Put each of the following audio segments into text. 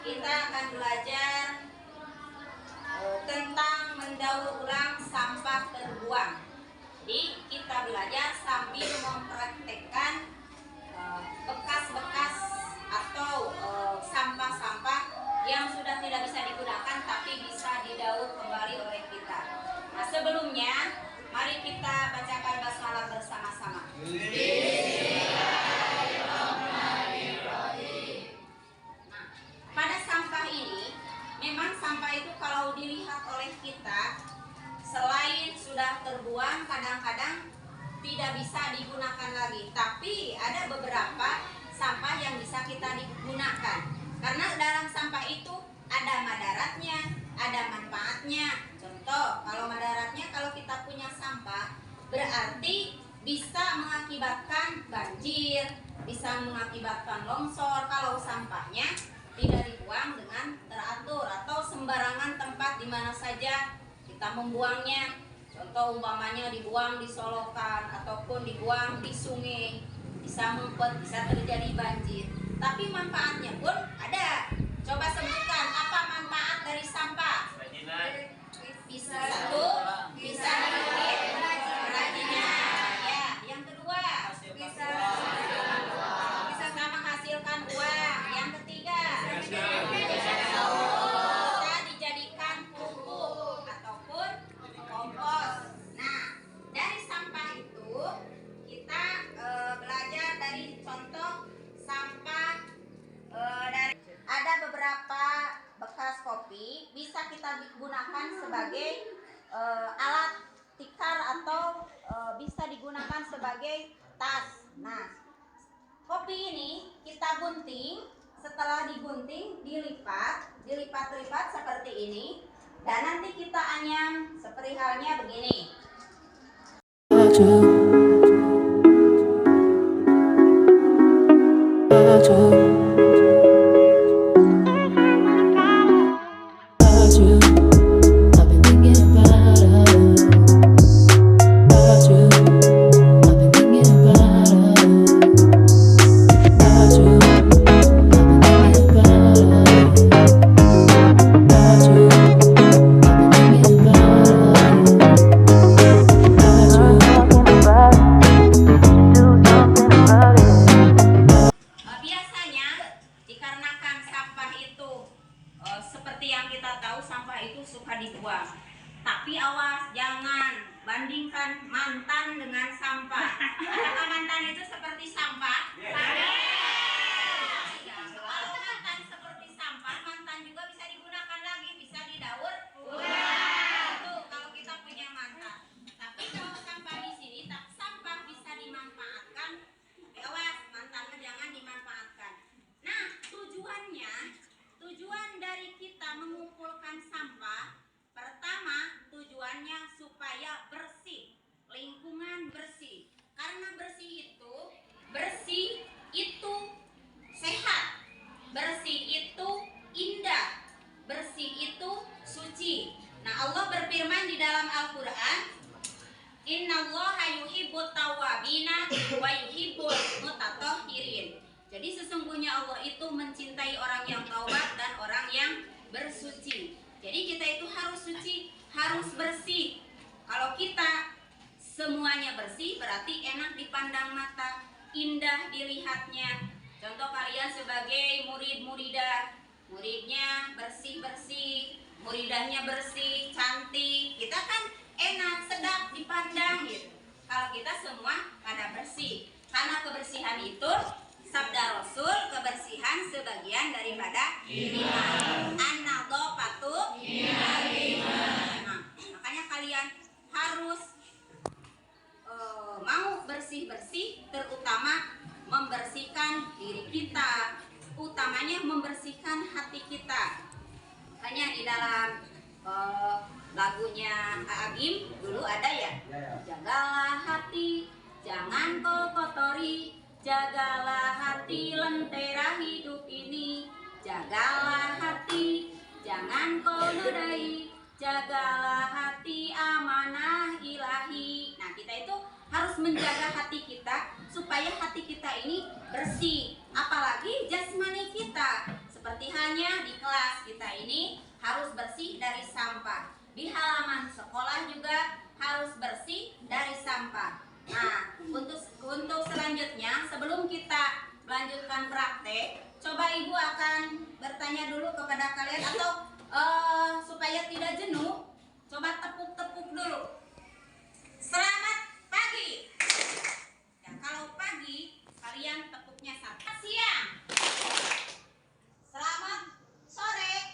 kita akan belajar tentang mendaur ulang sampah terbuang. Jadi kita belajar sambil mempraktekkan bekas-bekas atau sampah-sampah yang sudah tidak bisa digunakan tapi bisa didaur kembali oleh kita. Nah, sebelumnya mari kita bacakan basmalah bersama-sama. Pada sampah ini, memang sampah itu kalau dilihat oleh kita, selain sudah terbuang, kadang-kadang tidak bisa digunakan lagi. Tapi ada beberapa sampah yang bisa kita digunakan. Karena dalam sampah itu ada madaratnya, ada manfaatnya. Contoh, kalau madaratnya, kalau kita punya sampah, berarti bisa mengakibatkan banjir, bisa mengakibatkan longsor kalau sampahnya tidak dibuang dengan teratur atau sembarangan tempat di mana saja kita membuangnya. Contoh umpamanya dibuang di solokan ataupun dibuang di sungai, bisa mempet, bisa terjadi banjir. Tapi manfaatnya pun ada. Coba sebutkan apa manfaat dari sampah? Bisa satu, bisa bikin kerajinan. Ya, yang kedua bisa menghasilkan uang. Yang ketiga bisa dijadikan pupuk ataupun kompos. Nah, dari sampah itu kita belajar dari contoh sampah dari ada beberapa bekas kopi bisa kita gunakan sebagai alat tikar atau bisa digunakan sebagai tas. Nah, kopi ini kita gunting, setelah digunting dilipat-lipat seperti ini, dan nanti kita anyam seperti halnya begini. Seperti yang kita tahu, sampah itu suka dibuang. Tapi awas, jangan bandingkan mantan dengan sampah. Apakah mantan itu seperti sampah? Kalau mantan seperti sampah, mantan juga bisa digunakan lagi, bisa didaur ulang. Itu kalau kita punya mantan. Tapi kalau sampah di sini, sampah bisa dimanfaatkan. Awas, mantannya jangan dimanfaatkan. Nah, tujuan dari kita mengumpulkan sampah, pertama tujuannya supaya bersih, lingkungan bersih. Karena bersih itu sehat, bersih itu indah, bersih itu suci. Nah, Allah berfirman di dalam Al-Qur'an, Innallaha yuhibbut tawwabina wa yuhibbul mutatahhirin. Jadi sesungguhnya Allah itu mencintai orang yang taubat dan orang yang bersuci. Jadi kita itu harus suci, harus bersih. Kalau kita semuanya bersih, berarti enak dipandang mata, indah dilihatnya. Contoh kalian sebagai murid-muridah, muridnya bersih-bersih, muridahnya bersih, cantik, kita kan enak, sedap dipandang gitu. Kalau kita semua pada bersih, karena kebersihan itu sabda Rasul, kebersihan sebagian daripada iman. An-nadhafatu minal iman. Nah, makanya kalian harus mau bersih-bersih, terutama membersihkan diri kita, utamanya membersihkan hati kita. Makanya di dalam lagunya Agim dulu ada ya, jagalah hati, jangan kau kotori. Jagalah hati lentera hidup ini, jagalah hati, jangan kau nodai, jagalah hati amanah ilahi. Nah, kita itu harus menjaga hati kita supaya hati kita ini bersih, apalagi jasmani kita. Seperti halnya di kelas kita ini harus bersih dari sampah. Di halaman sekolah juga harus bersih dari sampah. Nah, untuk selanjutnya sebelum kita melanjutkan praktek, coba Ibu akan bertanya dulu kepada kalian atau supaya tidak jenuh, coba tepuk-tepuk dulu. Selamat pagi. Ya, kalau pagi kalian tepuknya sampai siang. Selamat sore.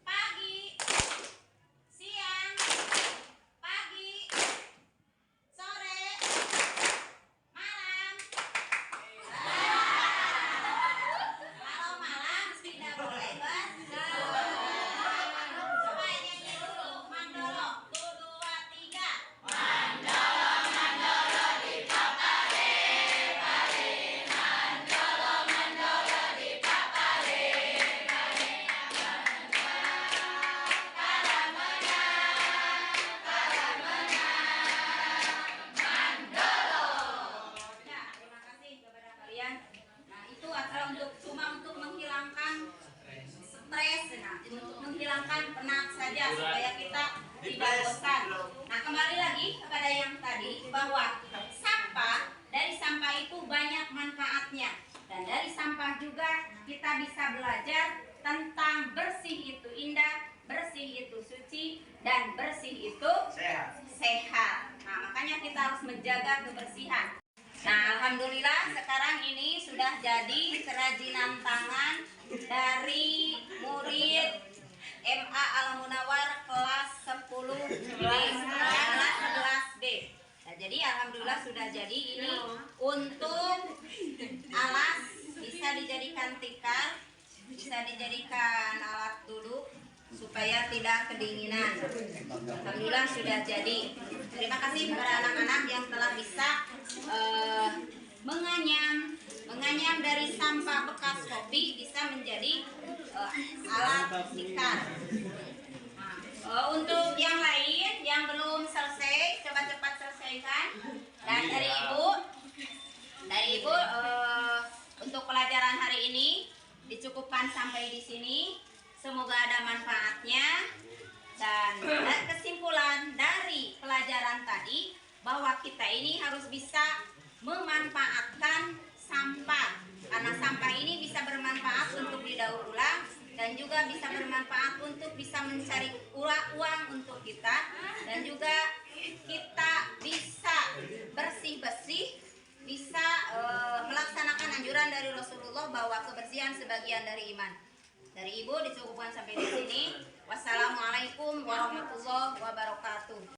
Pagi. Siang. Pagi. Sore. Malam. Kalau malam tidak boleh coba nyanyi dulu. Mandolo. 1, 2, 3. Ya, terima kasih kepada kalian. Nah, itu adalah untuk menghilangkan stres, nah, untuk menghilangkan penat saja supaya kita tidak bosan. Nah, kembali lagi kepada yang tadi bahwa dari sampah itu banyak manfaatnya, dan dari sampah juga kita bisa belajar tentang bersih itu indah, bersih itu suci, dan bersih itu sehat. Nah, makanya kita harus menjaga kebersihan. Nah, alhamdulillah sekarang ini sudah jadi kerajinan tangan dari murid MA Al Munawar kelas 10 kelas 11B. Nah, jadi alhamdulillah sudah jadi ini untuk alas, bisa dijadikan tikar, bisa dijadikan alat duduk supaya tidak kedinginan. Alhamdulillah sudah jadi. Terima kasih kepada anak-anak yang telah bisa menganyam dari sampah bekas kopi bisa menjadi alat tikar. Untuk yang lain yang belum selesai, coba cepat selesaikan. Dan dari ibu untuk pelajaran hari ini dicukupkan sampai di sini. Semoga ada manfaatnya. Dan kesimpulan dari pelajaran tadi bahwa kita ini harus bisa memanfaatkan sampah, karena sampah ini bisa bermanfaat untuk didaur ulang dan juga bisa bermanfaat untuk bisa mencari uang untuk kita, dan juga kita bisa bersih-bersih, bisa melaksanakan anjuran dari Rasulullah bahwa kebersihan sebagian dari iman. Dari Ibu dicukupkan sampai di sini. Wassalamualaikum warahmatullahi wabarakatuh.